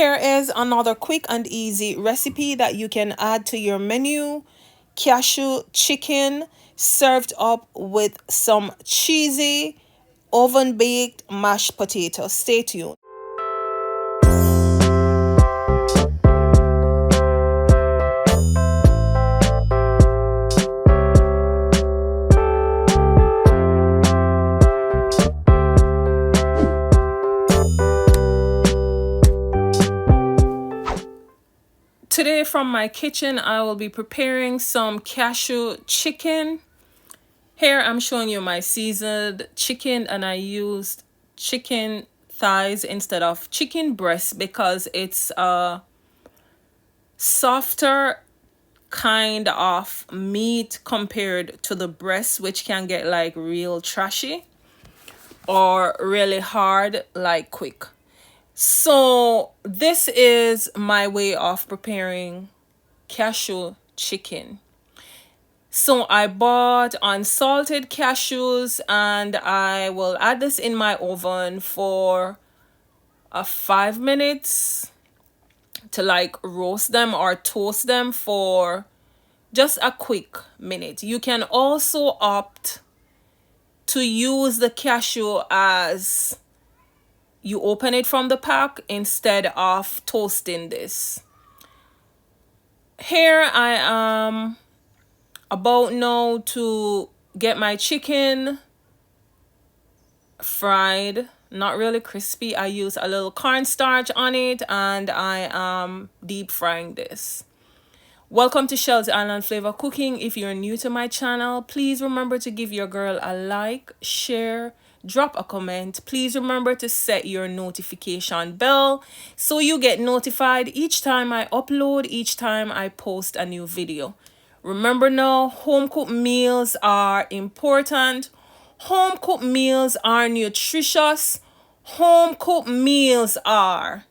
Here is another quick and easy recipe that you can add to your menu. Cashew chicken served up with some cheesy oven baked mashed potatoes. Stay tuned. Today from my kitchen, I will be preparing some cashew chicken. Here I'm showing you my seasoned chicken, and I used chicken thighs instead of chicken breast because it's a softer kind of meat compared to the breast, which can get like real trashy or really hard like quick. So this is my way of preparing cashew chicken. So I bought unsalted cashews, and I will add this in my oven for 5 minutes to like roast them or toast them for just a quick minute. You can also opt to use the cashew as you open it from the pack instead of toasting this. Here I am about now to get my chicken fried, not really crispy. I use a little cornstarch on it, and I am deep frying this. Welcome to Shells Island Flavor Cooking. If you're new to my channel, please remember to give your girl a like, share, drop a comment. Please remember to set your notification bell so you get notified each time I upload, each time I post a new video. Remember now, home cooked meals are important. Home cooked meals are nutritious. Home cooked meals are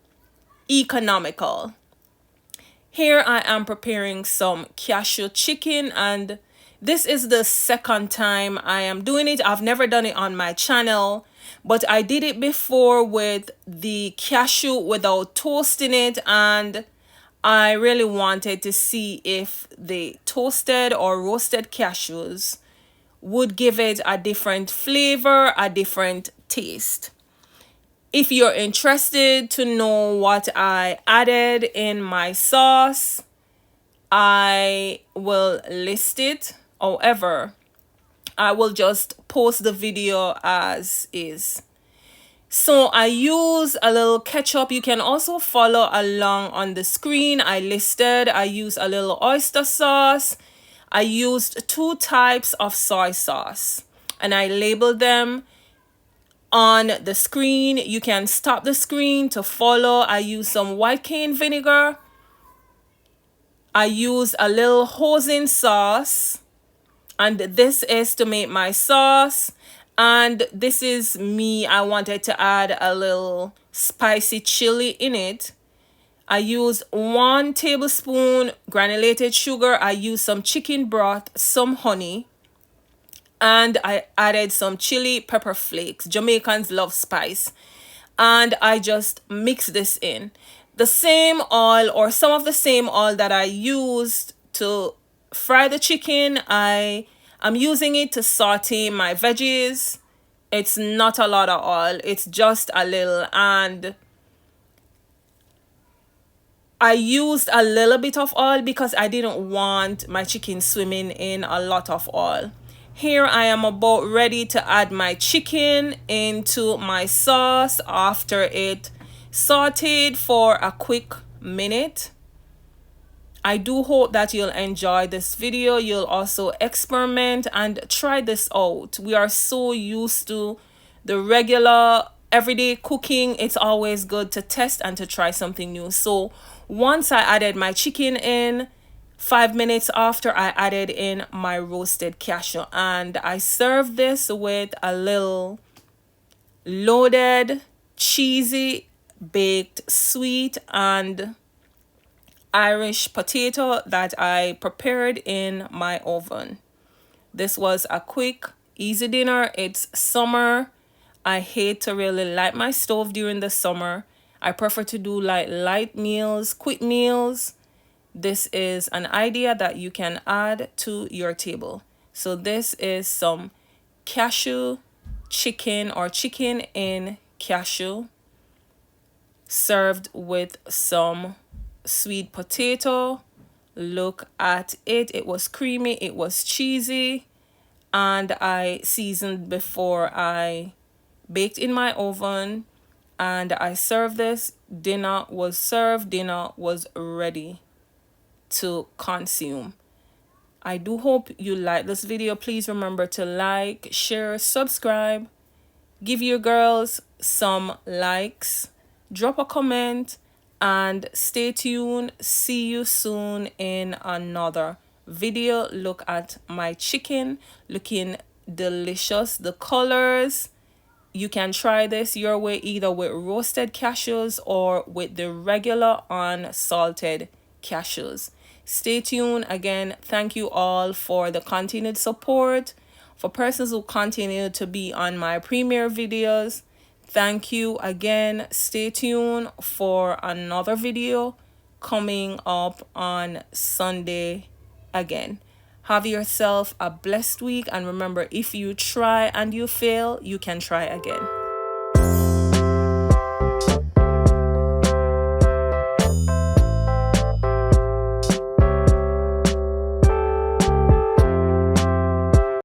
economical. Here I am preparing some cashew chicken, and this is the second time I am doing it. I've never done it on my channel, but I did it before with the cashew without toasting it, and I really wanted to see if the toasted or roasted cashews would give it a different flavor, a different taste. If you're interested to know what I added in my sauce, I will list it. However, I will just post the video as is. So I use a little ketchup. You can also follow along on the screen. I use a little oyster sauce. I used 2 types of soy sauce, and I labeled them on the screen. You can stop the screen to follow. I use some white cane vinegar. I use a little hoisin sauce, and this is to make my sauce. And this is me. I wanted to add a little spicy chili in it. I use 1 tablespoon granulated sugar. I use some chicken broth, some honey, and I added some chili pepper flakes. Jamaicans love spice. And I just mix this in. The same oil, or some of the same oil that I used to fry the chicken, I'm using it to saute my veggies. It's not a lot of oil. It's just a little. And I used a little bit of oil because I didn't want my chicken swimming in a lot of oil. Here I am about ready to add my chicken into my sauce after it sauteed for a quick minute. I do hope that you'll enjoy this video. You'll also experiment and try this out. We are so used to the regular everyday cooking. It's always good to test and to try something new. So once I added my chicken in, 5 minutes after, I added in my roasted cashew, and I served this with a little loaded, cheesy, baked sweet and Irish potato that I prepared in my oven. This was a quick, easy dinner. It's summer. I hate to really light my stove during the summer. I prefer to do like light meals, quick meals. This is an idea that you can add to your table. So this is some cashew chicken or chicken in cashew served with some sweet potato. Look at it. It was creamy, it was cheesy, and I seasoned before I baked in my oven, and I served this. Dinner was served, dinner was ready to consume. I do hope you like this video. Please remember to like, share, subscribe, give your girls some likes, drop a comment, and stay tuned. See you soon in another video. Look at my chicken looking delicious. The colors, you can try this your way, either with roasted cashews or with the regular unsalted cashews. Stay tuned. Again, thank you all for the continued support. For persons who continue to be on my premiere videos, thank you again. Stay tuned for another video coming up on Sunday again. Have yourself a blessed week, and remember, if you try and you fail, you can try again.